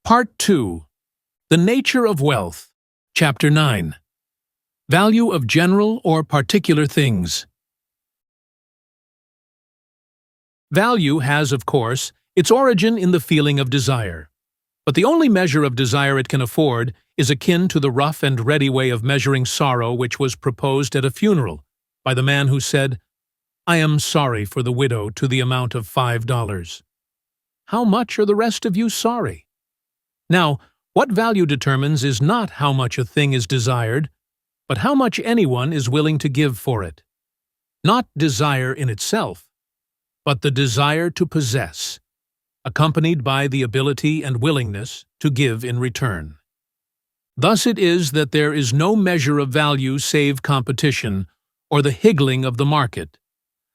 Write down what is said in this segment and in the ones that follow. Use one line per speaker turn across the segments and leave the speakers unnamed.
Part 2. The Nature of Wealth. Chapter 9. Value of General or Particular Things. Value has, of course, its origin in the feeling of desire. But the only measure of desire it can afford is akin to the rough and ready way of measuring sorrow which was proposed at a funeral by the man who said, "I am sorry for the widow to the amount of $5. How much are the rest of you sorry? Now, what value determines is not how much a thing is desired, but how much anyone is willing to give for it. Not desire in itself, but the desire to possess, accompanied by the ability and willingness to give in return. Thus it is that there is no measure of value save competition or the higgling of the market,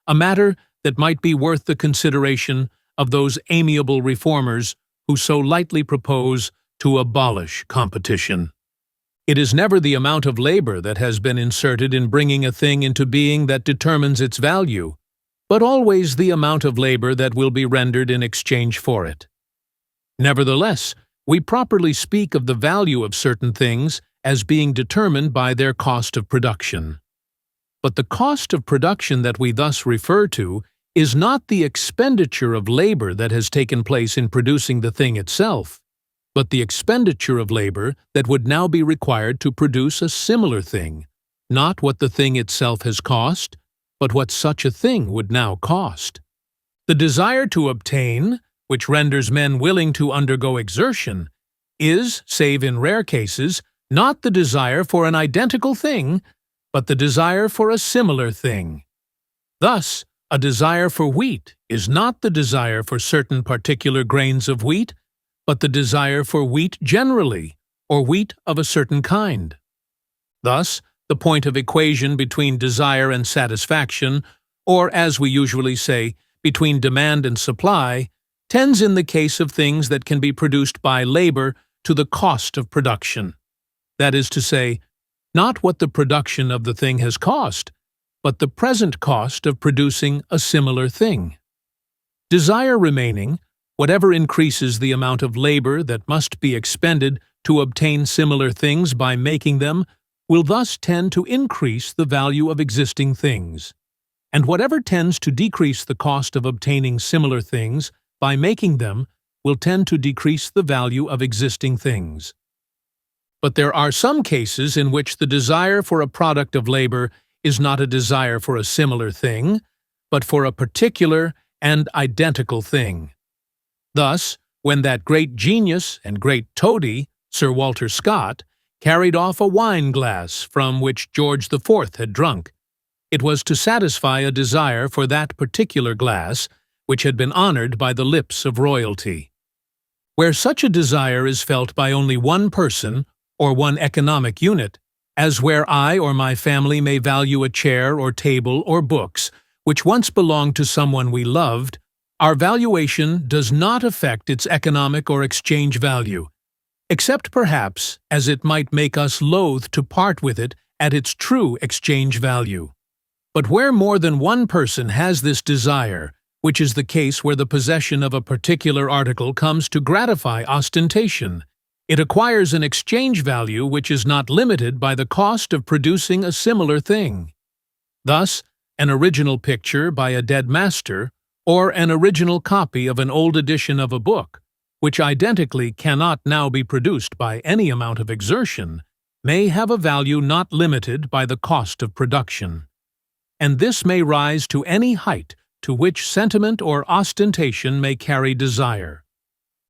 a matter that might be worth the consideration of those amiable reformers who so lightly propose to abolish competition. It is never the amount of labor that has been inserted in bringing a thing into being that determines its value, but always the amount of labor that will be rendered in exchange for it. Nevertheless, we properly speak of the value of certain things as being determined by their cost of production. But the cost of production that we thus refer to is not the expenditure of labor that has taken place in producing the thing itself, but the expenditure of labor that would now be required to produce a similar thing, not what the thing itself has cost, but what such a thing would now cost. The desire to obtain, which renders men willing to undergo exertion, is, save in rare cases, not the desire for an identical thing, but the desire for a similar thing. Thus, a desire for wheat is not the desire for certain particular grains of wheat, but the desire for wheat generally, or wheat of a certain kind. Thus, the point of equation between desire and satisfaction, or as we usually say, between demand and supply, tends in the case of things that can be produced by labor to the cost of production. That is to say, not what the production of the thing has cost, but the present cost of producing a similar thing. Desire remaining, whatever increases the amount of labor that must be expended to obtain similar things by making them, will thus tend to increase the value of existing things, and whatever tends to decrease the cost of obtaining similar things by making them will tend to decrease the value of existing things. But there are some cases in which the desire for a product of labor is not a desire for a similar thing, but for a particular and identical thing. Thus, when that great genius and great toady, Sir Walter Scott, carried off a wine glass from which George IV had drunk, it was to satisfy a desire for that particular glass which had been honored by the lips of royalty. Where such a desire is felt by only one person or one economic unit, as where I or my family may value a chair or table or books which once belonged to someone we loved, our valuation does not affect its economic or exchange value, except perhaps as it might make us loath to part with it at its true exchange value. But where more than one person has this desire, which is the case where the possession of a particular article comes to gratify ostentation, it acquires an exchange value which is not limited by the cost of producing a similar thing. Thus, an original picture by a dead master, or an original copy of an old edition of a book, which identically cannot now be produced by any amount of exertion, may have a value not limited by the cost of production. And this may rise to any height to which sentiment or ostentation may carry desire.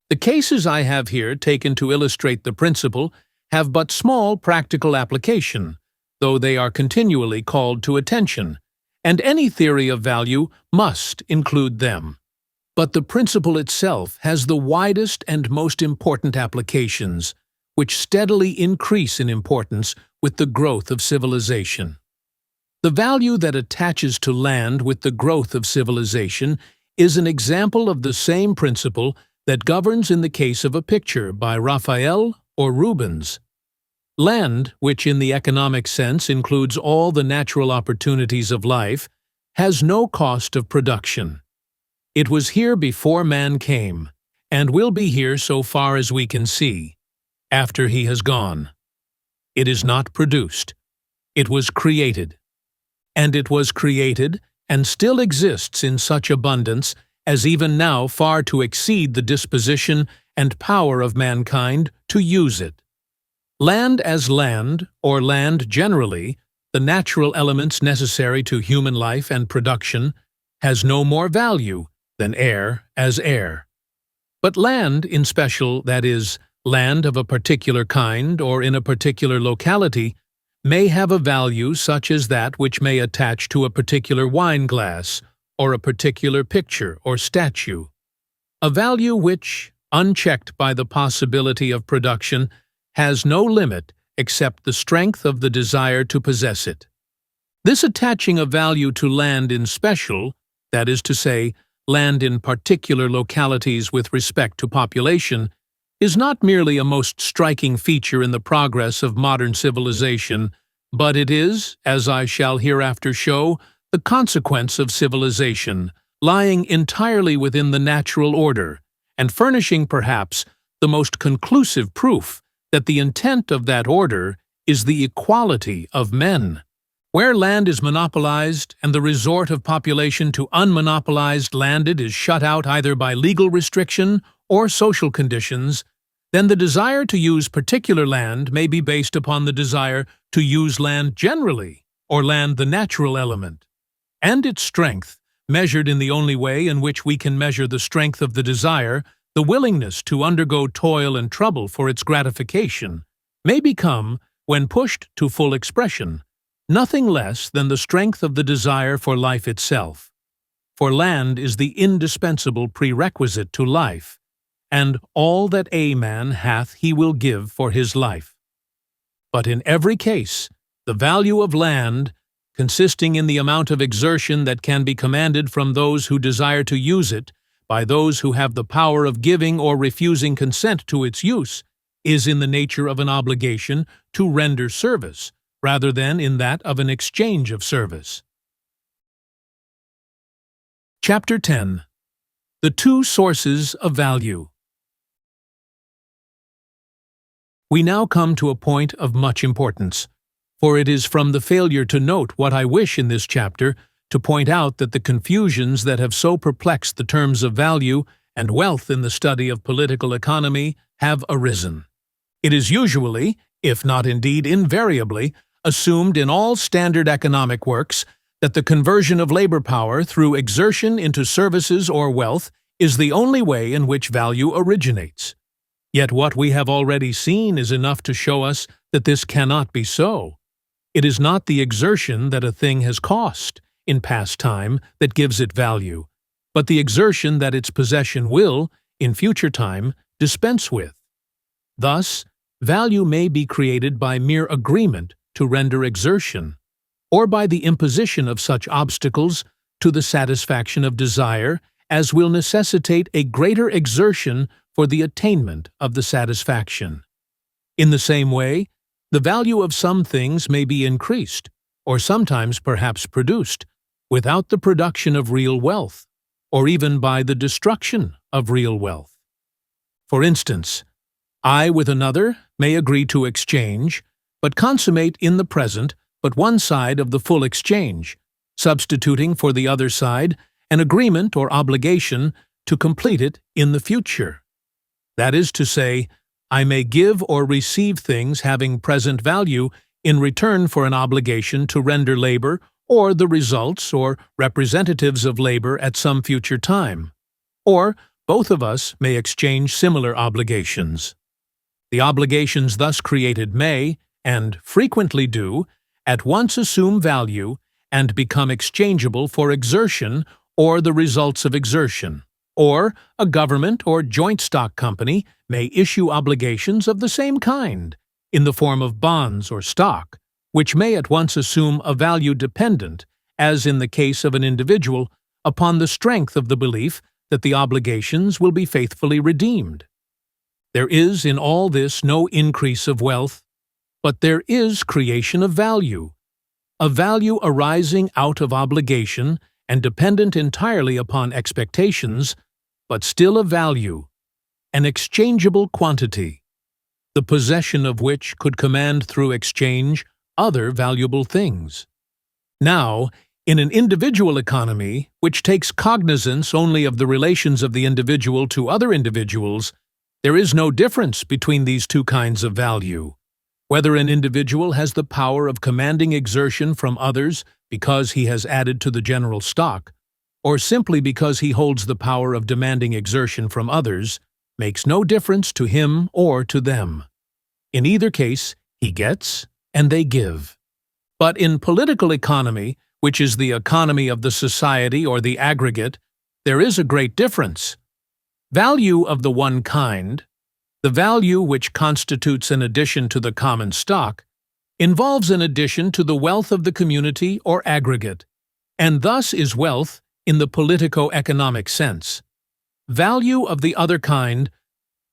The cases I have here taken to illustrate the principle have but small practical application, though they are continually called to attention, and any theory of value must include them. But the principle itself has the widest and most important applications, which steadily increase in importance with the growth of civilization. The value that attaches to land with the growth of civilization is an example of the same principle that governs in the case of a picture by Raphael or Rubens. Land, which in the economic sense includes all the natural opportunities of life, has no cost of production. It was here before man came, and will be here so far as we can see, after he has gone. It is not produced. It was created. And it was created and still exists in such abundance as even now far to exceed the disposition and power of mankind to use it. Land as land, or land generally, the natural elements necessary to human life and production, has no more value than air as air. But land in special, that is, land of a particular kind or in a particular locality, may have a value such as that which may attach to a particular wine glass or a particular picture or statue, a value which, unchecked by the possibility of production, has no limit except the strength of the desire to possess it. This attaching of value to land in special, that is to say, land in particular localities with respect to population, is not merely a most striking feature in the progress of modern civilization, but it is, as I shall hereafter show, the consequence of civilization, lying entirely within the natural order, and furnishing perhaps the most conclusive proof that the intent of that order is the equality of men. Where land is monopolized and the resort of population to unmonopolized landed is shut out either by legal restriction or social conditions, then the desire to use particular land may be based upon the desire to use land generally, or land the natural element. And its strength, measured in the only way in which we can measure the strength of the desire, the willingness to undergo toil and trouble for its gratification, may become, when pushed to full expression, nothing less than the strength of the desire for life itself. For land is the indispensable prerequisite to life, and all that a man hath he will give for his life. But in every case, the value of land, consisting in the amount of exertion that can be commanded from those who desire to use it, by those who have the power of giving or refusing consent to its use, is in the nature of an obligation to render service, rather than in that of an exchange of service. Chapter 10. The Two Sources of Value. We now come to a point of much importance, for it is from the failure to note what I wish in this chapter to point out that the confusions that have so perplexed the terms of value and wealth in the study of political economy have arisen. It is usually, if not indeed invariably, assumed in all standard economic works that the conversion of labor power through exertion into services or wealth is the only way in which value originates. Yet what we have already seen is enough to show us that this cannot be so. It is not the exertion that a thing has cost in past time that gives it value, but the exertion that its possession will, in future time, dispense with. Thus, value may be created by mere agreement to render exertion, or by the imposition of such obstacles to the satisfaction of desire as will necessitate a greater exertion for the attainment of the satisfaction. In the same way, the value of some things may be increased, or sometimes perhaps produced, without the production of real wealth, or even by the destruction of real wealth. For instance, I with another may agree to exchange, but consummate in the present but one side of the full exchange, substituting for the other side an agreement or obligation to complete it in the future. That is to say, I may give or receive things having present value in return for an obligation to render labor or the results or representatives of labor at some future time. Or both of us may exchange similar obligations. The obligations thus created may, and frequently do, at once assume value and become exchangeable for exertion or the results of exertion. Or a government or joint stock company may issue obligations of the same kind, in the form of bonds or stock, which may at once assume a value dependent, as in the case of an individual, upon the strength of the belief that the obligations will be faithfully redeemed. There is in all this no increase of wealth, but there is creation of value, a value arising out of obligation and dependent entirely upon expectations, but still a value, an exchangeable quantity, the possession of which could command through exchange other valuable things. Now, in an individual economy, which takes cognizance only of the relations of the individual to other individuals, there is no difference between these two kinds of value. Whether an individual has the power of commanding exertion from others because he has added to the general stock, or simply because he holds the power of demanding exertion from others, makes no difference to him or to them. In either case, he gets and they give. But in political economy, which is the economy of the society or the aggregate, there is a great difference. Value of the one kind, the value which constitutes an addition to the common stock, involves an addition to the wealth of the community or aggregate, and thus is wealth in the politico-economic sense. Value of the other kind,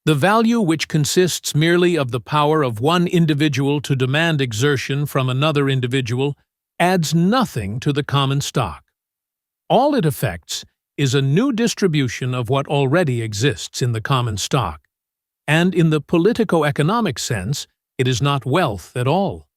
the value which consists merely of the power of one individual to demand exertion from another individual, adds nothing to the common stock. All it effects is a new distribution of what already exists in the common stock, and in the politico-economic sense, it is not wealth at all.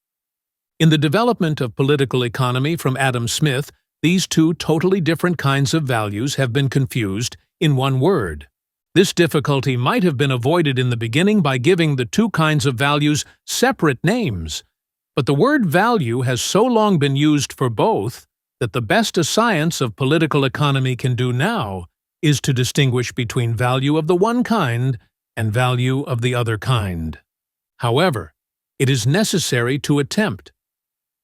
In the development of political economy from Adam Smith, these two totally different kinds of values have been confused in one word. This difficulty might have been avoided in the beginning by giving the two kinds of values separate names, but the word value has so long been used for both that the best a science of political economy can do now is to distinguish between value of the one kind and value of the other kind. However, it is necessary to attempt.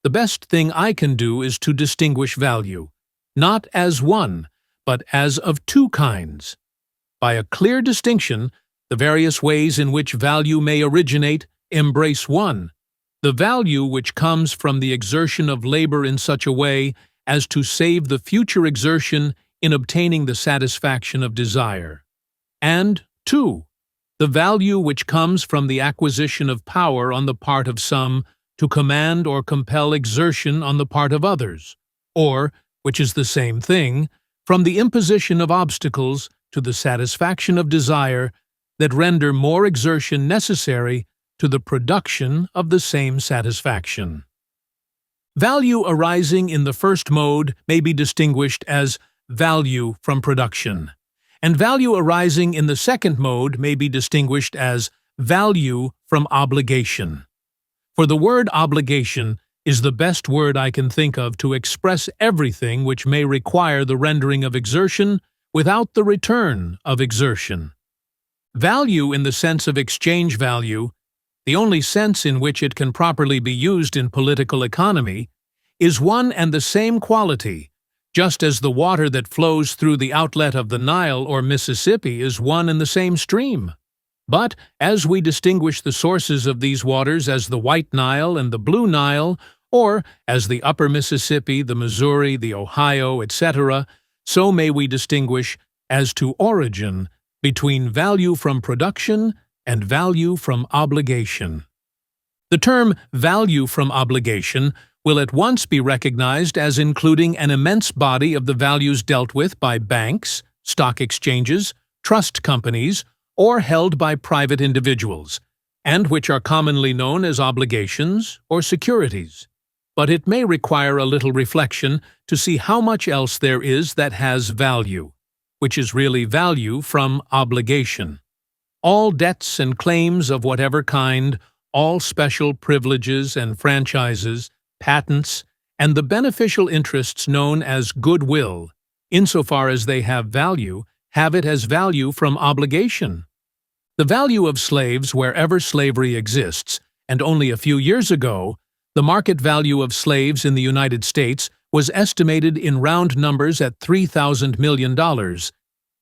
The best thing I can do is to distinguish value, not as one, but as of two kinds. By a clear distinction, the various ways in which value may originate embrace one, the value which comes from the exertion of labor in such a way as to save the future exertion in obtaining the satisfaction of desire, and two, the value which comes from the acquisition of power on the part of some to command or compel exertion on the part of others, or, which is the same thing, from the imposition of obstacles to the satisfaction of desire that render more exertion necessary to the production of the same satisfaction. Value arising in the first mode may be distinguished as value from production, and value arising in the second mode may be distinguished as value from obligation. For the word obligation is the best word I can think of to express everything which may require the rendering of exertion without the return of exertion. Value in the sense of exchange value, the only sense in which it can properly be used in political economy, is one and the same quality, just as the water that flows through the outlet of the Nile or Mississippi is one and the same stream. But as we distinguish the sources of these waters as the White Nile and the Blue Nile, or as the Upper Mississippi, the Missouri, the Ohio, etc., so may we distinguish, as to origin, between value from production and value from obligation. The term value from obligation will at once be recognized as including an immense body of the values dealt with by banks, stock exchanges, trust companies, or held by private individuals, and which are commonly known as obligations or securities. But it may require a little reflection to see how much else there is that has value, which is really value from obligation. All debts and claims of whatever kind, all special privileges and franchises, patents, and the beneficial interests known as goodwill, insofar as they have it as value from obligation. The value of slaves wherever slavery exists, and only a few years ago, the market value of slaves in the United States was estimated in round numbers at $3,000 million,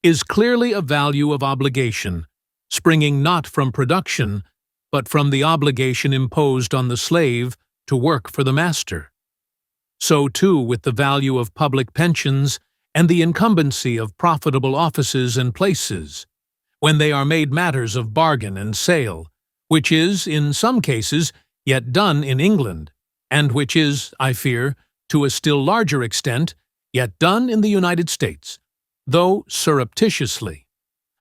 is clearly a value of obligation, springing not from production, but from the obligation imposed on the slave to work for the master. So too with the value of public pensions and the incumbency of profitable offices and places, when they are made matters of bargain and sale, which is, in some cases, yet done in England, and which is, I fear, to a still larger extent, yet done in the United States, though surreptitiously.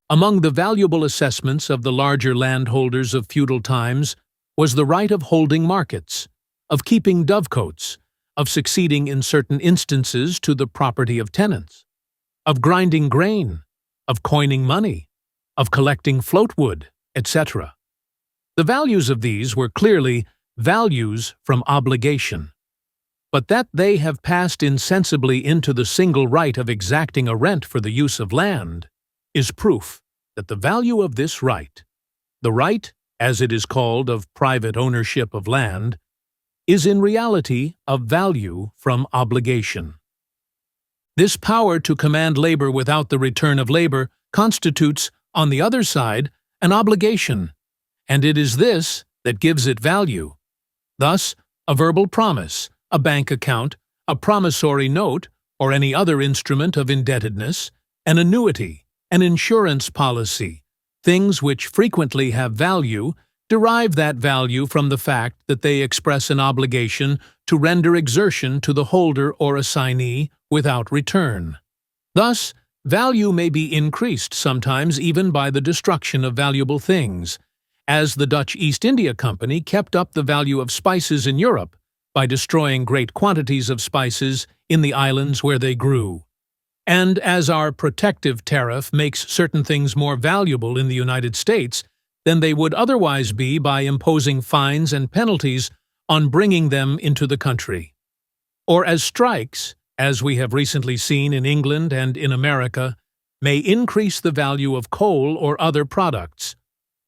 Among the valuable assessments of the larger landholders of feudal times was the right of holding markets, of keeping dovecotes, of succeeding in certain instances to the property of tenants, of grinding grain, of coining money, of collecting floatwood, etc. The values of these were clearly values from obligation. But that they have passed insensibly into the single right of exacting a rent for the use of land is proof that the value of this right, the right, as it is called, of private ownership of land, is in reality of value from obligation. This power to command labor without the return of labor constitutes, on the other side, an obligation, and it is this that gives it value. Thus, a verbal promise, a bank account, a promissory note, or any other instrument of indebtedness, an annuity, an insurance policy, things which frequently have value, derive that value from the fact that they express an obligation to render exertion to the holder or assignee without return. Thus, value may be increased sometimes even by the destruction of valuable things, as the Dutch East India Company kept up the value of spices in Europe by destroying great quantities of spices in the islands where they grew. And as our protective tariff makes certain things more valuable in the United States than they would otherwise be by imposing fines and penalties on bringing them into the country. Or as strikes, as we have recently seen in England and in America, may increase the value of coal or other products,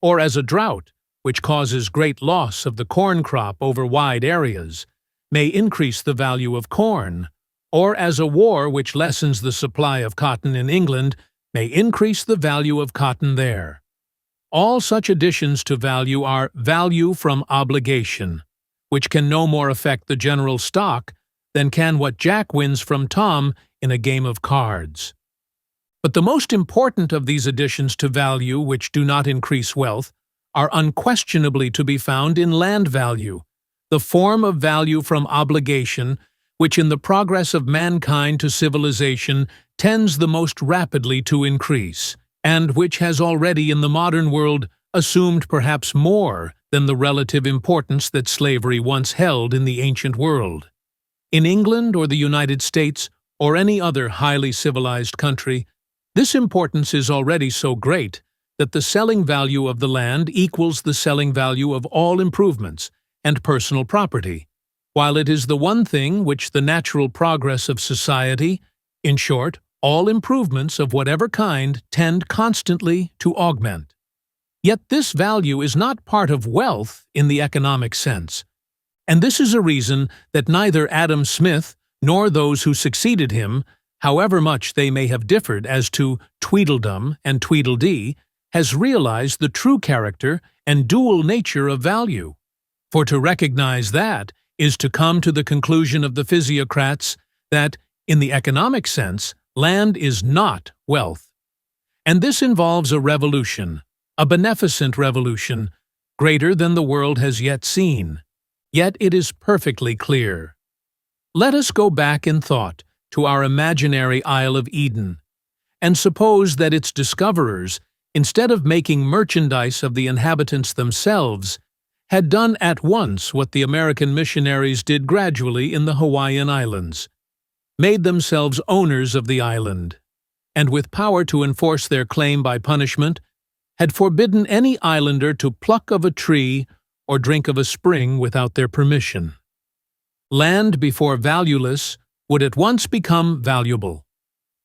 or as a drought, which causes great loss of the corn crop over wide areas, may increase the value of corn, or as a war which lessens the supply of cotton in England may increase the value of cotton there. All such additions to value are value from obligation, which can no more affect the general stock than can what Jack wins from Tom in a game of cards. But the most important of these additions to value which do not increase wealth are unquestionably to be found in land value, the form of value from obligation which in the progress of mankind to civilization tends the most rapidly to increase, and which has already in the modern world assumed perhaps more than the relative importance that slavery once held in the ancient world. In England or the United States or any other highly civilized country, this importance is already so great that the selling value of the land equals the selling value of all improvements and personal property, while it is the one thing which the natural progress of society, in short, all improvements of whatever kind, tend constantly to augment. Yet this value is not part of wealth in the economic sense, and this is a reason that neither Adam Smith nor those who succeeded him, however much they may have differed as to Tweedledum and Tweedledee, has realized the true character and dual nature of value. For to recognize that is to come to the conclusion of the physiocrats that, in the economic sense, land is not wealth. And this involves a revolution, a beneficent revolution, greater than the world has yet seen. Yet it is perfectly clear. Let us go back in thought to our imaginary Isle of Eden, and suppose that its discoverers, instead of making merchandise of the inhabitants themselves, had done at once what the American missionaries did gradually in the Hawaiian Islands, made themselves owners of the island, and with power to enforce their claim by punishment, had forbidden any islander to pluck of a tree or drink of a spring without their permission. Land before valueless would at once become valuable,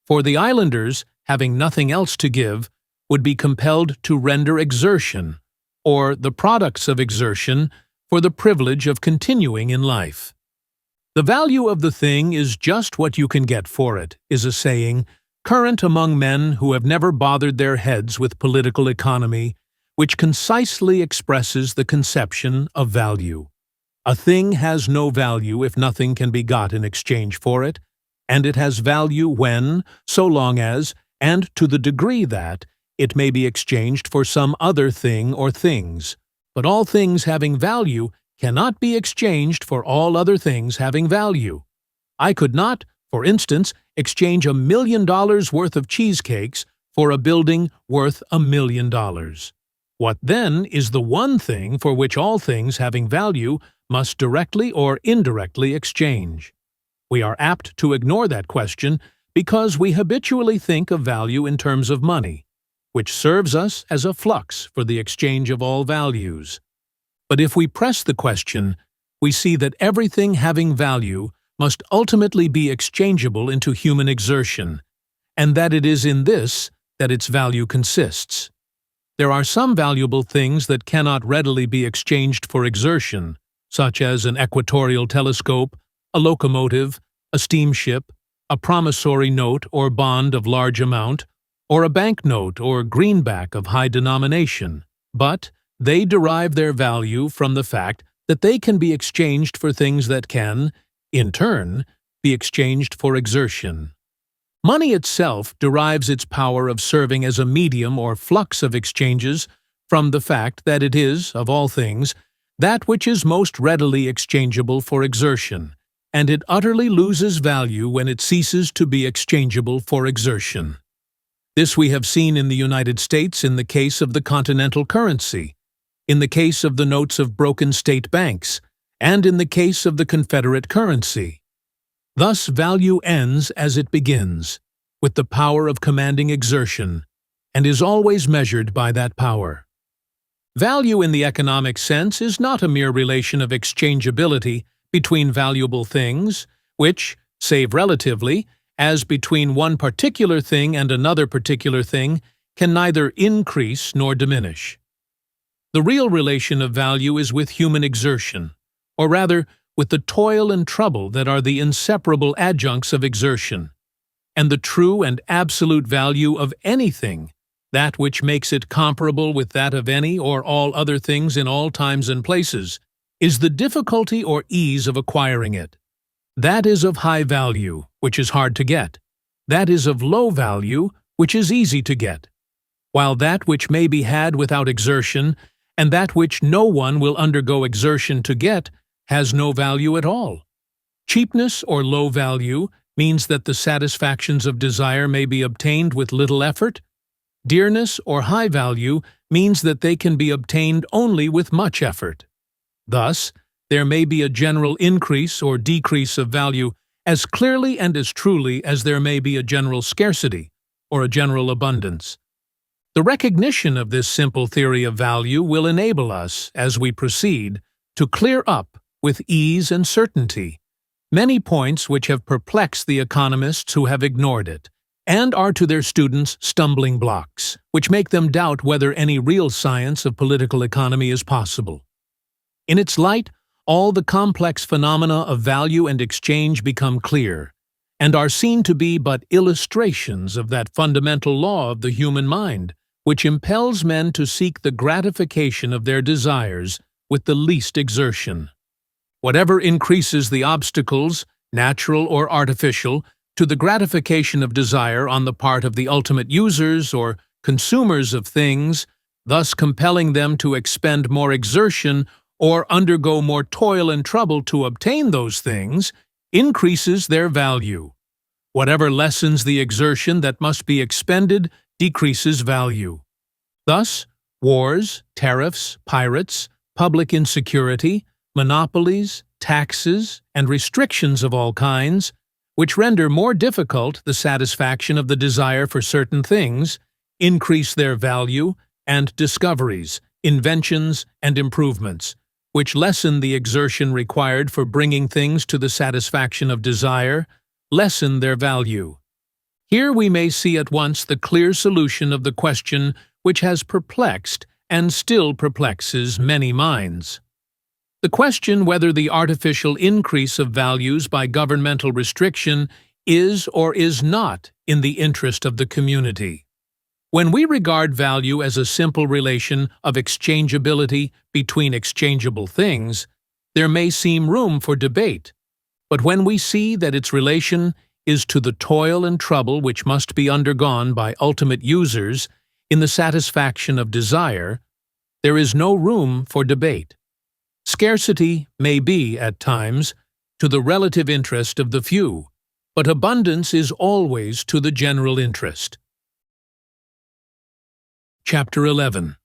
for the islanders, having nothing else to give, would be compelled to render exertion, or the products of exertion, for the privilege of continuing in life. The value of the thing is just what you can get for it, is a saying current among men who have never bothered their heads with political economy, which concisely expresses the conception of value. A thing has no value if nothing can be got in exchange for it, and it has value when, so long as, and to the degree that, it may be exchanged for some other thing or things. But all things having value cannot be exchanged for all other things having value. I could not, for instance, exchange $1 million worth of cheesecakes for a building worth $1 million. What then is the one thing for which all things having value must directly or indirectly exchange? We are apt to ignore that question because we habitually think of value in terms of money, which serves us as a flux for the exchange of all values. But if we press the question, we see that everything having value must ultimately be exchangeable into human exertion, and that it is in this that its value consists. There are some valuable things that cannot readily be exchanged for exertion, such as an equatorial telescope, a locomotive, a steamship, a promissory note or bond of large amount, or a banknote or greenback of high denomination, but they derive their value from the fact that they can be exchanged for things that can, in turn, be exchanged for exertion. Money itself derives its power of serving as a medium or flux of exchanges from the fact that it is, of all things, that which is most readily exchangeable for exertion, and it utterly loses value when it ceases to be exchangeable for exertion. This we have seen in the United States in the case of the continental currency, in the case of the notes of broken state banks, and in the case of the Confederate currency. Thus value ends as it begins, with the power of commanding exertion, and is always measured by that power. Value in the economic sense is not a mere relation of exchangeability between valuable things, which, save relatively, as between one particular thing and another particular thing, can neither increase nor diminish. The real relation of value is with human exertion, or rather, with the toil and trouble that are the inseparable adjuncts of exertion, and the true and absolute value of anything, that which makes it comparable with that of any or all other things in all times and places, is the difficulty or ease of acquiring it. That is of high value, which is hard to get. That is of low value, which is easy to get. While that which may be had without exertion, and that which no one will undergo exertion to get, has no value at all. Cheapness or low value means that the satisfactions of desire may be obtained with little effort. Dearness or high value means that they can be obtained only with much effort. Thus, there may be a general increase or decrease of value as clearly and as truly as there may be a general scarcity or a general abundance. The recognition of this simple theory of value will enable us, as we proceed, to clear up, with ease and certainty, many points which have perplexed the economists who have ignored it, and are to their students stumbling blocks, which make them doubt whether any real science of political economy is possible. In its light, all the complex phenomena of value and exchange become clear, and are seen to be but illustrations of that fundamental law of the human mind, which impels men to seek the gratification of their desires with the least exertion. Whatever increases the obstacles, natural or artificial, to the gratification of desire on the part of the ultimate users or consumers of things, thus compelling them to expend more exertion or undergo more toil and trouble to obtain those things, increases their value. Whatever lessens the exertion that must be expended decreases value. Thus, wars, tariffs, pirates, public insecurity, monopolies, taxes, and restrictions of all kinds, which render more difficult the satisfaction of the desire for certain things, increase their value, and discoveries, inventions, and improvements, which lessen the exertion required for bringing things to the satisfaction of desire, lessen their value. Here we may see at once the clear solution of the question which has perplexed and still perplexes many minds. The question whether the artificial increase of values by governmental restriction is or is not in the interest of the community. When we regard value as a simple relation of exchangeability between exchangeable things, there may seem room for debate, but when we see that its relation is to the toil and trouble which must be undergone by ultimate users in the satisfaction of desire, there is no room for debate. Scarcity may be, at times, to the relative interest of the few, but abundance is always to the general interest. Chapter 11.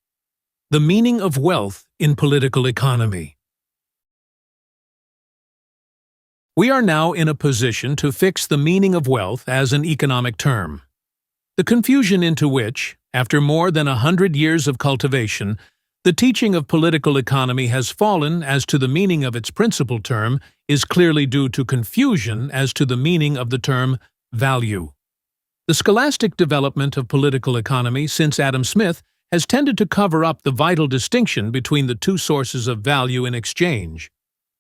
The Meaning of Wealth in Political Economy. We are now in a position to fix the meaning of wealth as an economic term. The confusion into which, after more than 100 years of cultivation, the teaching of political economy has fallen as to the meaning of its principal term is clearly due to confusion as to the meaning of the term value. The scholastic development of political economy since Adam Smith has tended to cover up the vital distinction between the two sources of value in exchange,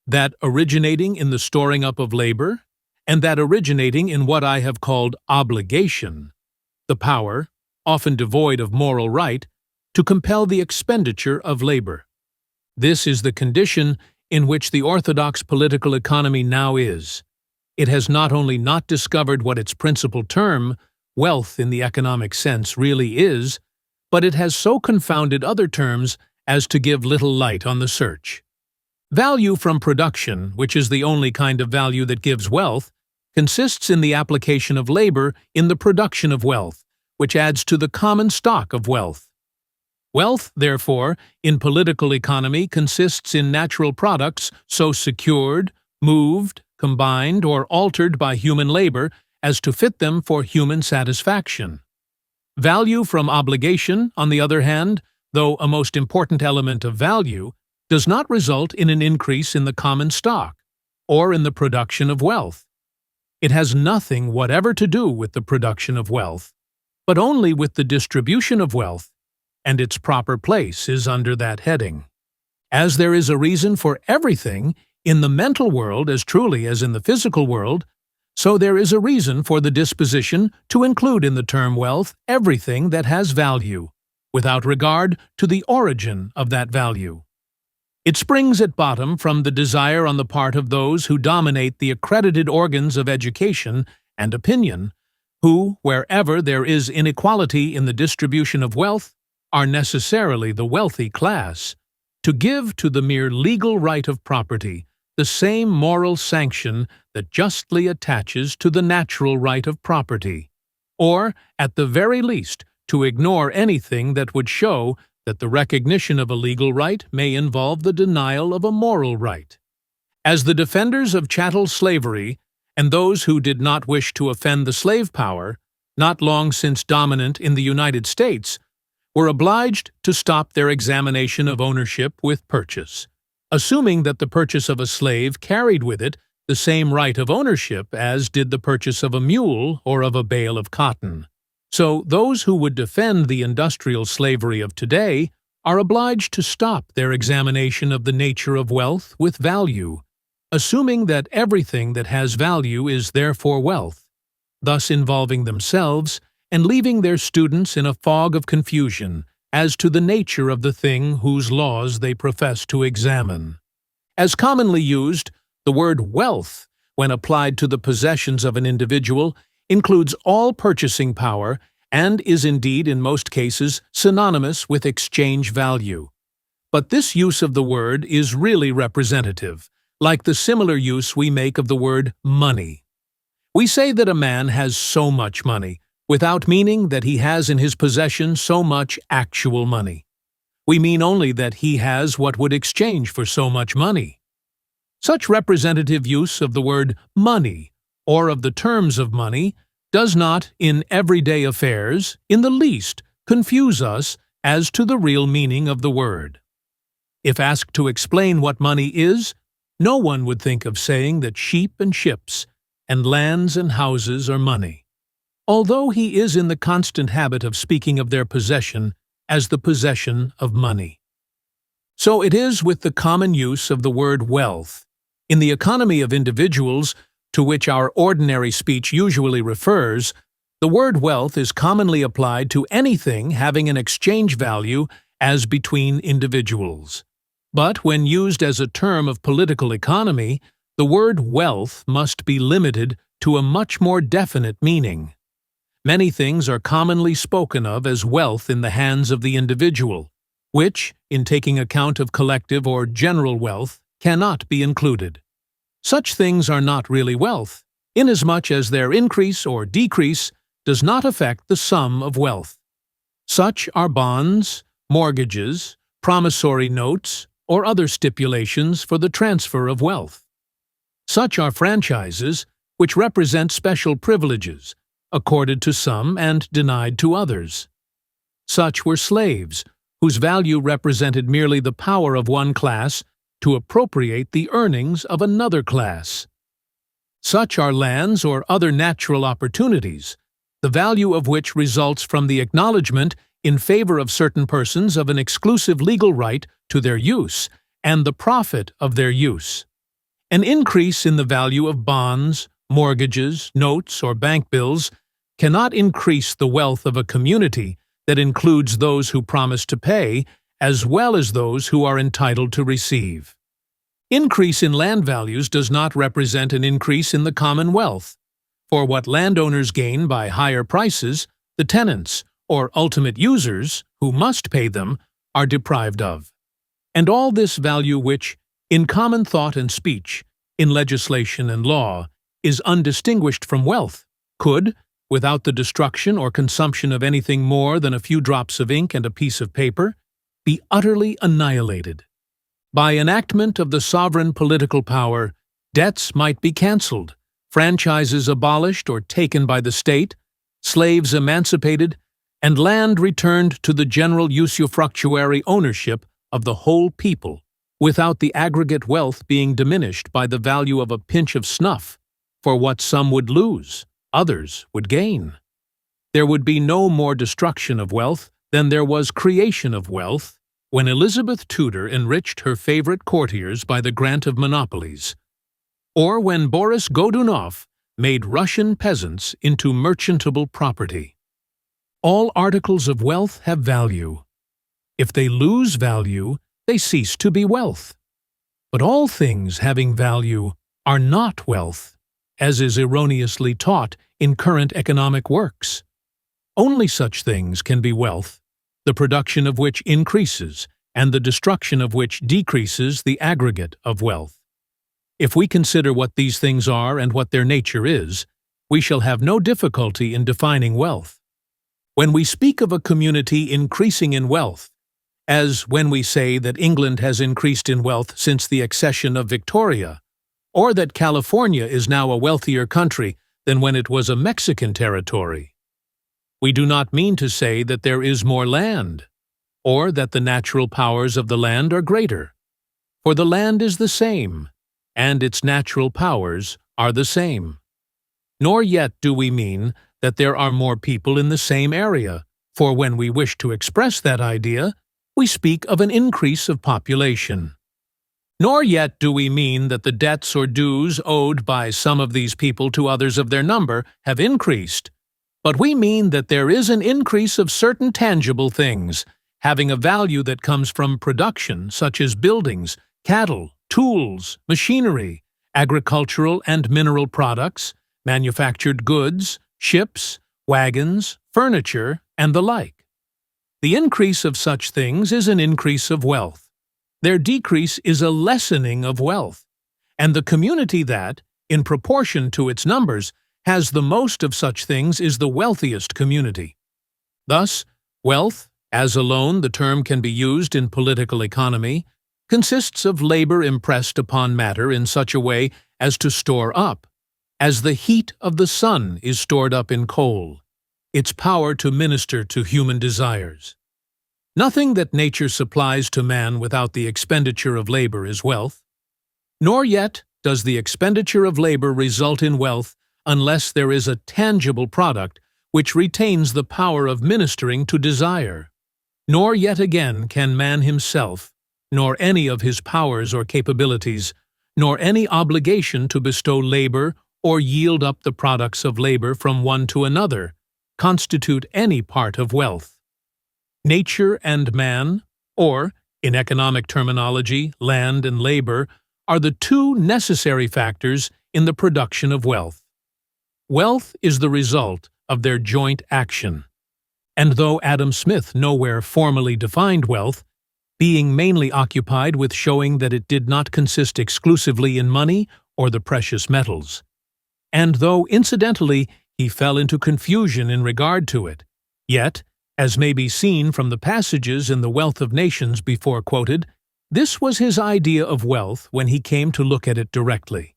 that originating in the storing up of labor, and that originating in what I have called obligation, the power, often devoid of moral right, to compel the expenditure of labor. This is the condition in which the orthodox political economy now is. It has not only not discovered what its principal term, wealth in the economic sense, really is, but it has so confounded other terms as to give little light on the search. Value from production, which is the only kind of value that gives wealth, consists in the application of labor in the production of wealth, which adds to the common stock of wealth. Wealth, therefore, in political economy consists in natural products so secured, moved, combined, or altered by human labor as to fit them for human satisfaction. Value from obligation, on the other hand, though a most important element of value, does not result in an increase in the common stock, or in the production of wealth. It has nothing whatever to do with the production of wealth, but only with the distribution of wealth, and its proper place is under that heading. As there is a reason for everything, in the mental world as truly as in the physical world, so there is a reason for the disposition to include in the term wealth everything that has value, without regard to the origin of that value. It springs at bottom from the desire on the part of those who dominate the accredited organs of education and opinion, who, wherever there is inequality in the distribution of wealth, are necessarily the wealthy class, to give to the mere legal right of property the same moral sanction that justly attaches to the natural right of property, or, at the very least, to ignore anything that would show that the recognition of a legal right may involve the denial of a moral right. As the defenders of chattel slavery, and those who did not wish to offend the slave power, not long since dominant in the United States, were obliged to stop their examination of ownership with purchase, assuming that the purchase of a slave carried with it the same right of ownership as did the purchase of a mule or of a bale of cotton. So those who would defend the industrial slavery of today are obliged to stop their examination of the nature of wealth with value, assuming that everything that has value is therefore wealth, thus involving themselves and leaving their students in a fog of confusion as to the nature of the thing whose laws they profess to examine. As commonly used, the word wealth, when applied to the possessions of an individual, includes all purchasing power and is indeed in most cases synonymous with exchange value. But this use of the word is really representative, like the similar use we make of the word money. We say that a man has so much money, without meaning that he has in his possession so much actual money. We mean only that he has what would exchange for so much money. Such representative use of the word money, or of the terms of money, does not, in everyday affairs, in the least, confuse us as to the real meaning of the word. If asked to explain what money is, no one would think of saying that sheep and ships, and lands and houses are money, although he is in the constant habit of speaking of their possession as the possession of money. So it is with the common use of the word wealth. In the economy of individuals, to which our ordinary speech usually refers, the word wealth is commonly applied to anything having an exchange value as between individuals. But when used as a term of political economy, the word wealth must be limited to a much more definite meaning. Many things are commonly spoken of as wealth in the hands of the individual, which, in taking account of collective or general wealth, cannot be included. Such things are not really wealth, inasmuch as their increase or decrease does not affect the sum of wealth. Such are bonds, mortgages, promissory notes, or other stipulations for the transfer of wealth. Such are franchises, which represent special privileges, accorded to some and denied to others. Such were slaves, whose value represented merely the power of one class to appropriate the earnings of another class. Such are lands or other natural opportunities, the value of which results from the acknowledgement in favor of certain persons of an exclusive legal right to their use and the profit of their use. An increase in the value of bonds, mortgages, notes, or bank bills cannot increase the wealth of a community that includes those who promise to pay as well as those who are entitled to receive. Increase in land values does not represent an increase in the common wealth, for what landowners gain by higher prices, the tenants, or ultimate users, who must pay them, are deprived of. And all this value which, in common thought and speech, in legislation and law, is undistinguished from wealth, could, without the destruction or consumption of anything more than a few drops of ink and a piece of paper, be utterly annihilated. By enactment of the sovereign political power, debts might be cancelled, franchises abolished or taken by the state, slaves emancipated, and land returned to the general usufructuary ownership of the whole people, without the aggregate wealth being diminished by the value of a pinch of snuff, for what some would lose, others would gain. There would be no more destruction of wealth than there was creation of wealth when Elizabeth Tudor enriched her favorite courtiers by the grant of monopolies, or when Boris Godunov made Russian peasants into merchantable property. All articles of wealth have value. If they lose value, they cease to be wealth. But all things having value are not wealth, as is erroneously taught in current economic works. Only such things can be wealth, the production of which increases and the destruction of which decreases the aggregate of wealth. If we consider what these things are and what their nature is, we shall have no difficulty in defining wealth. When we speak of a community increasing in wealth, as when we say that England has increased in wealth since the accession of Victoria, or that California is now a wealthier country than when it was a Mexican territory, we do not mean to say that there is more land, or that the natural powers of the land are greater, for the land is the same, and its natural powers are the same. Nor yet do we mean that there are more people in the same area, for when we wish to express that idea, we speak of an increase of population. Nor yet do we mean that the debts or dues owed by some of these people to others of their number have increased, but we mean that there is an increase of certain tangible things, having a value that comes from production, such as buildings, cattle, tools, machinery, agricultural and mineral products, manufactured goods, ships, wagons, furniture, and the like. The increase of such things is an increase of wealth. Their decrease is a lessening of wealth, and the community that, in proportion to its numbers, has the most of such things is the wealthiest community. Thus, wealth, as alone the term can be used in political economy, consists of labor impressed upon matter in such a way as to store up, as the heat of the sun is stored up in coal, its power to minister to human desires. Nothing that nature supplies to man without the expenditure of labor is wealth, nor yet does the expenditure of labor result in wealth unless there is a tangible product which retains the power of ministering to desire. Nor yet again can man himself, nor any of his powers or capabilities, nor any obligation to bestow labor or yield up the products of labor from one to another, constitute any part of wealth. Nature and man, or, in economic terminology, land and labor, are the two necessary factors in the production of wealth. Wealth is the result of their joint action. And though Adam Smith nowhere formally defined wealth, being mainly occupied with showing that it did not consist exclusively in money or the precious metals, and though incidentally he fell into confusion in regard to it, yet, As may be seen from the passages in The Wealth of Nations before quoted, this was his idea of wealth when he came to look at it directly.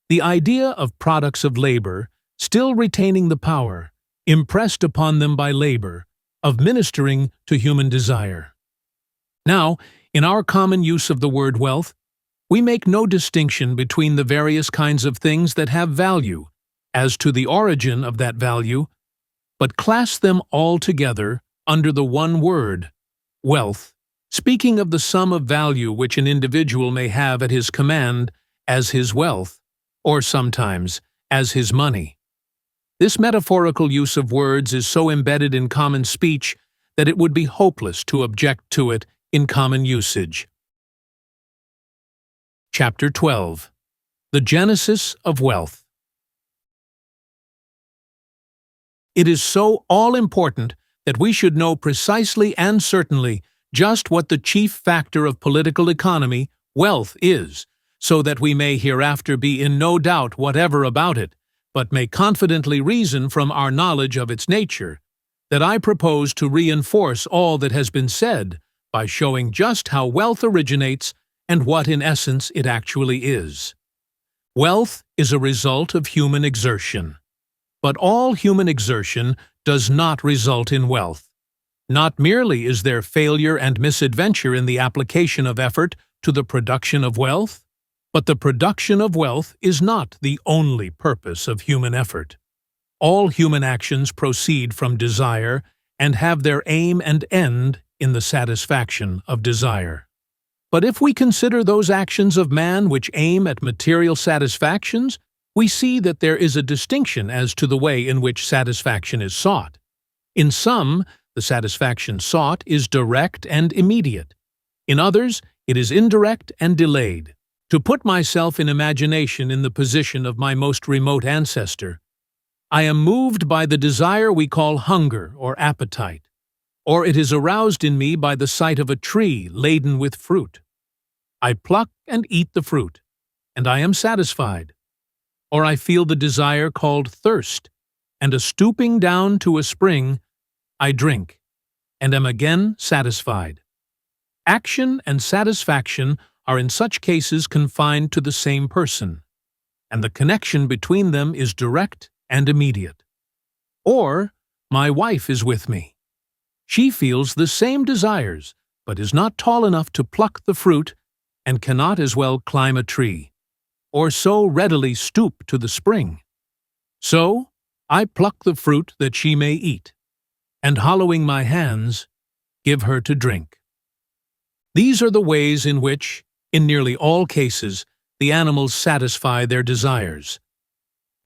The idea of products of labor, still retaining the power, impressed upon them by labor, of ministering to human desire. Now, in our common use of the word wealth, we make no distinction between the various kinds of things that have value, as to the origin of that value, but class them all together under the one word, wealth, speaking of the sum of value which an individual may have at his command as his wealth, or sometimes as his money. This metaphorical use of words is so embedded in common speech that it would be hopeless to object to it in common usage. Chapter 12. The Genesis of Wealth. It is so all-important that we should know precisely and certainly just what the chief factor of political economy, wealth, is, so that we may hereafter be in no doubt whatever about it, but may confidently reason from our knowledge of its nature, that I propose to reinforce all that has been said by showing just how wealth originates and what in essence it actually is. Wealth is a result of human exertion. But all human exertion does not result in wealth. Not merely is there failure and misadventure in the application of effort to the production of wealth, but the production of wealth is not the only purpose of human effort. All human actions proceed from desire and have their aim and end in the satisfaction of desire. But if we consider those actions of man which aim at material satisfactions, we see that there is a distinction as to the way in which satisfaction is sought. In some, the satisfaction sought is direct and immediate. In others, it is indirect and delayed. To put myself in imagination in the position of my most remote ancestor, I am moved by the desire we call hunger or appetite, or it is aroused in me by the sight of a tree laden with fruit. I pluck and eat the fruit, and I am satisfied. Or I feel the desire called thirst, and a stooping down to a spring, I drink, and am again satisfied. Action and satisfaction are in such cases confined to the same person, and the connection between them is direct and immediate. Or, my wife is with me. She feels the same desires, but is not tall enough to pluck the fruit, and cannot as well climb a tree, or so readily stoop to the spring. So, I pluck the fruit that she may eat, and hollowing my hands, give her to drink. These are the ways in which, in nearly all cases, the animals satisfy their desires.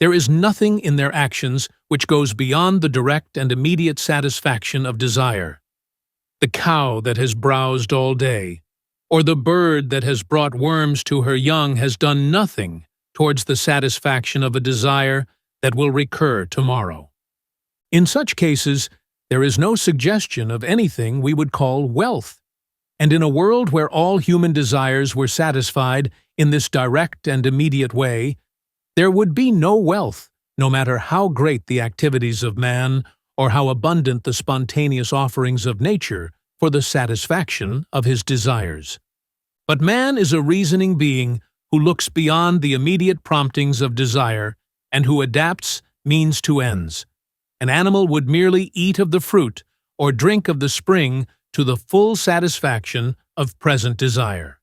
There is nothing in their actions which goes beyond the direct and immediate satisfaction of desire. The cow that has browsed all day, or the bird that has brought worms to her young has done nothing towards the satisfaction of a desire that will recur tomorrow. In such cases, there is no suggestion of anything we would call wealth, and in a world where all human desires were satisfied in this direct and immediate way, there would be no wealth, no matter how great the activities of man or how abundant the spontaneous offerings of nature for the satisfaction of his desires. But man is a reasoning being who looks beyond the immediate promptings of desire and who adapts means to ends. An animal would merely eat of the fruit or drink of the spring to the full satisfaction of present desire.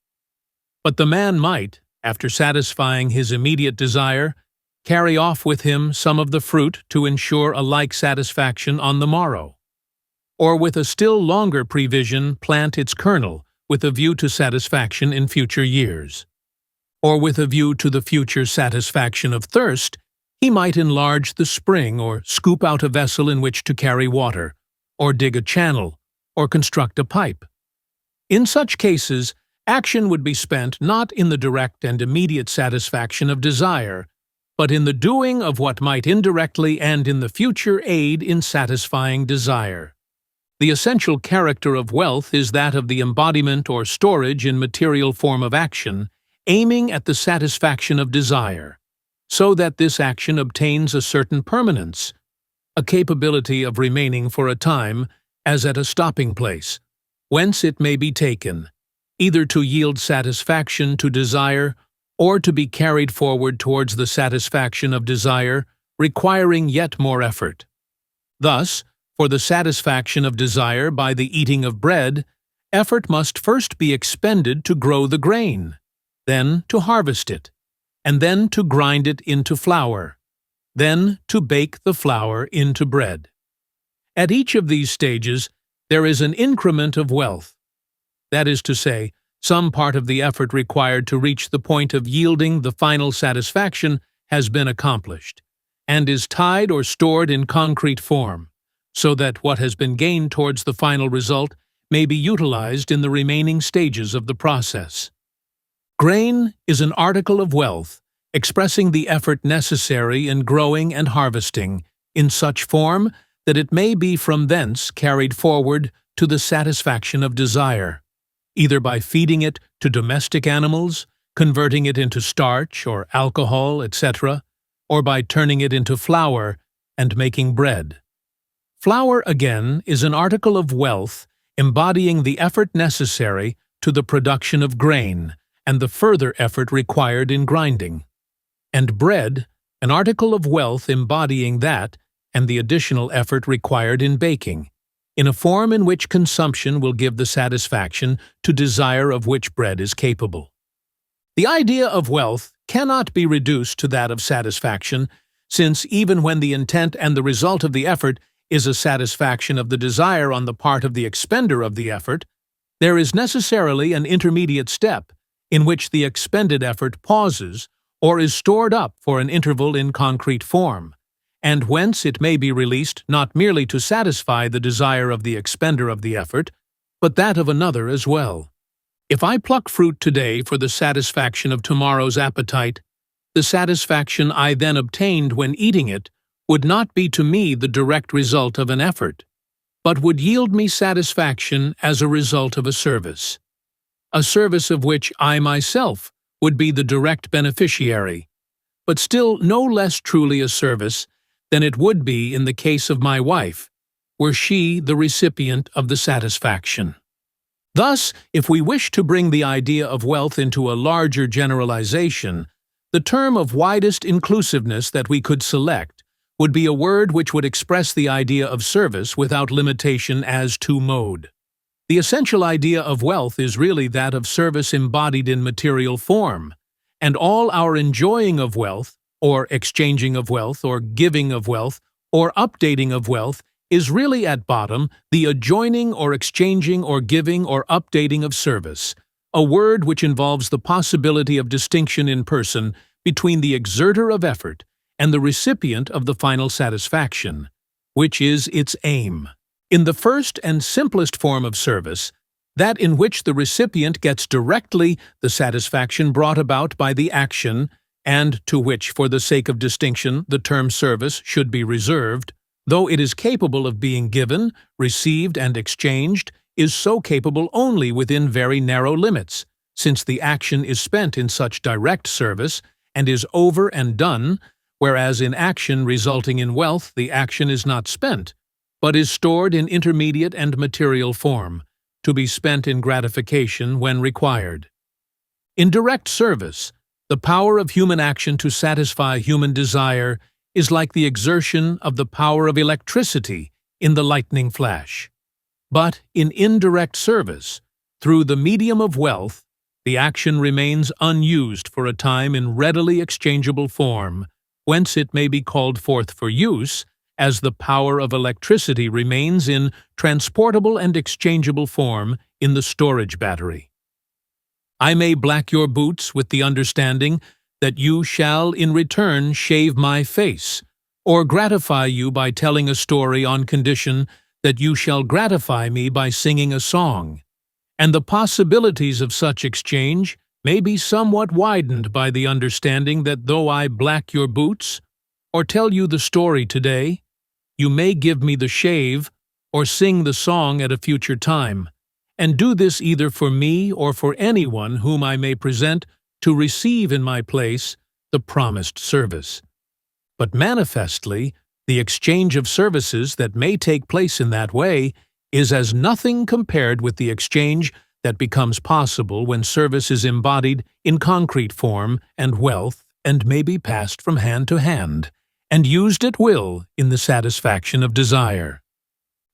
But the man might, after satisfying his immediate desire, carry off with him some of the fruit to ensure a like satisfaction on the morrow, or with a still longer prevision plant its kernel with a view to satisfaction in future years. Or with a view to the future satisfaction of thirst, he might enlarge the spring or scoop out a vessel in which to carry water, or dig a channel, or construct a pipe. In such cases, action would be spent not in the direct and immediate satisfaction of desire, but in the doing of what might indirectly and in the future aid in satisfying desire. The essential character of wealth is that of the embodiment or storage in material form of action, aiming at the satisfaction of desire, so that this action obtains a certain permanence, a capability of remaining for a time, as at a stopping place, whence it may be taken, either to yield satisfaction to desire or to be carried forward towards the satisfaction of desire, requiring yet more effort. Thus, for the satisfaction of desire by the eating of bread, effort must first be expended to grow the grain, then to harvest it, and then to grind it into flour, then to bake the flour into bread. At each of these stages, there is an increment of wealth. That is to say, some part of the effort required to reach the point of yielding the final satisfaction has been accomplished, and is tied or stored in concrete form, so that what has been gained towards the final result may be utilized in the remaining stages of the process. Grain is an article of wealth, expressing the effort necessary in growing and harvesting, in such form that it may be from thence carried forward to the satisfaction of desire, either by feeding it to domestic animals, converting it into starch or alcohol, etc., or by turning it into flour and making bread. Flour, again, is an article of wealth embodying the effort necessary to the production of grain and the further effort required in grinding. And bread, an article of wealth embodying that and the additional effort required in baking, in a form in which consumption will give the satisfaction to desire of which bread is capable. The idea of wealth cannot be reduced to that of satisfaction, since even when the intent and the result of the effort is a satisfaction of the desire on the part of the expender of the effort, there is necessarily an intermediate step in which the expended effort pauses or is stored up for an interval in concrete form, and whence it may be released not merely to satisfy the desire of the expender of the effort, but that of another as well. If I pluck fruit today for the satisfaction of tomorrow's appetite, the satisfaction I then obtained when eating it would not be to me the direct result of an effort, but would yield me satisfaction as a result of a service of which I myself would be the direct beneficiary, but still no less truly a service than it would be in the case of my wife, were she the recipient of the satisfaction. Thus, if we wish to bring the idea of wealth into a larger generalization, the term of widest inclusiveness that we could select would be a word which would express the idea of service without limitation as to mode. The essential idea of wealth is really that of service embodied in material form, and all our enjoying of wealth, or exchanging of wealth, or giving of wealth, or updating of wealth is really at bottom the adjoining or exchanging or giving or updating of service, a word which involves the possibility of distinction in person between the exerter of effort and the recipient of the final satisfaction, which is its aim. In the first and simplest form of service, that in which the recipient gets directly the satisfaction brought about by the action, and to which, for the sake of distinction, the term service should be reserved, though it is capable of being given, received, and exchanged, is so capable only within very narrow limits, since the action is spent in such direct service and is over and done, whereas in action resulting in wealth the action is not spent, but is stored in intermediate and material form, to be spent in gratification when required. In direct service, the power of human action to satisfy human desire is like the exertion of the power of electricity in the lightning flash. But in indirect service, through the medium of wealth, the action remains unused for a time in readily exchangeable form, whence it may be called forth for use, as the power of electricity remains in transportable and exchangeable form in the storage battery. I may black your boots with the understanding that you shall in return shave my face, or gratify you by telling a story on condition that you shall gratify me by singing a song, and the possibilities of such exchange may be somewhat widened by the understanding that though I black your boots, or tell you the story today, you may give me the shave, or sing the song at a future time, and do this either for me or for anyone whom I may present to receive in my place the promised service. But manifestly, the exchange of services that may take place in that way is as nothing compared with the exchange that becomes possible when service is embodied in concrete form and wealth and may be passed from hand to hand, and used at will in the satisfaction of desire.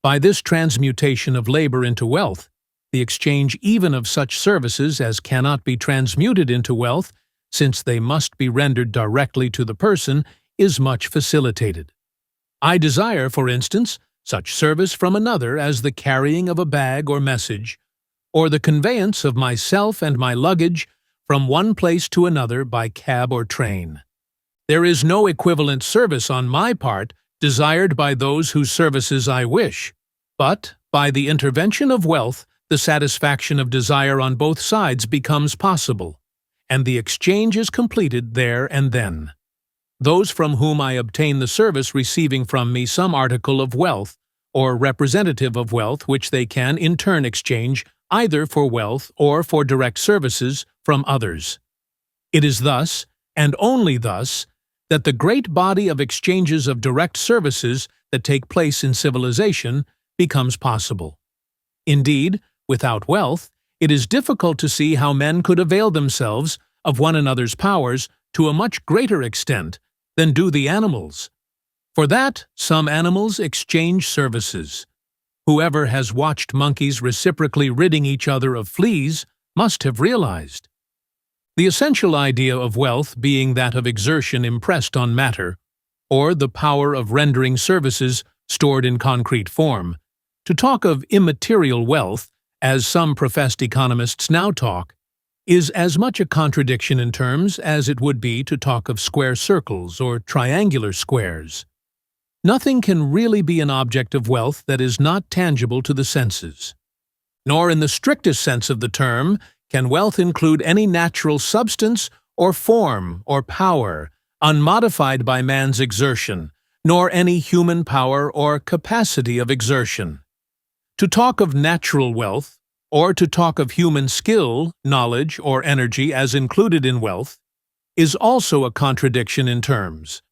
By this transmutation of labor into wealth, the exchange even of such services as cannot be transmuted into wealth, since they must be rendered directly to the person, is much facilitated. I desire, for instance, such service from another as the carrying of a bag or message, or the conveyance of myself and my luggage from one place to another by cab or train. There is no equivalent service on my part desired by those whose services I wish, but, by the intervention of wealth, the satisfaction of desire on both sides becomes possible, and the exchange is completed there and then. Those from whom I obtain the service receiving from me some article of wealth, or representative of wealth which they can in turn exchange either for wealth or for direct services from others. It is thus, and only thus, that the great body of exchanges of direct services that take place in civilization becomes possible. Indeed, without wealth, it is difficult to see how men could avail themselves of one another's powers to a much greater extent than do the animals. For that, some animals exchange services. Whoever has watched monkeys reciprocally ridding each other of fleas must have realized. The essential idea of wealth being that of exertion impressed on matter, or the power of rendering services stored in concrete form. To talk of immaterial wealth, as some professed economists now talk, is as much a contradiction in terms as it would be to talk of square circles or triangular squares. Nothing can really be an object of wealth that is not tangible to the senses. Nor in the strictest sense of the term can wealth include any natural substance or form or power unmodified by man's exertion, nor any human power or capacity of exertion. To talk of natural wealth, or to talk of human skill, knowledge, or energy as included in wealth, is also a contradiction in terms.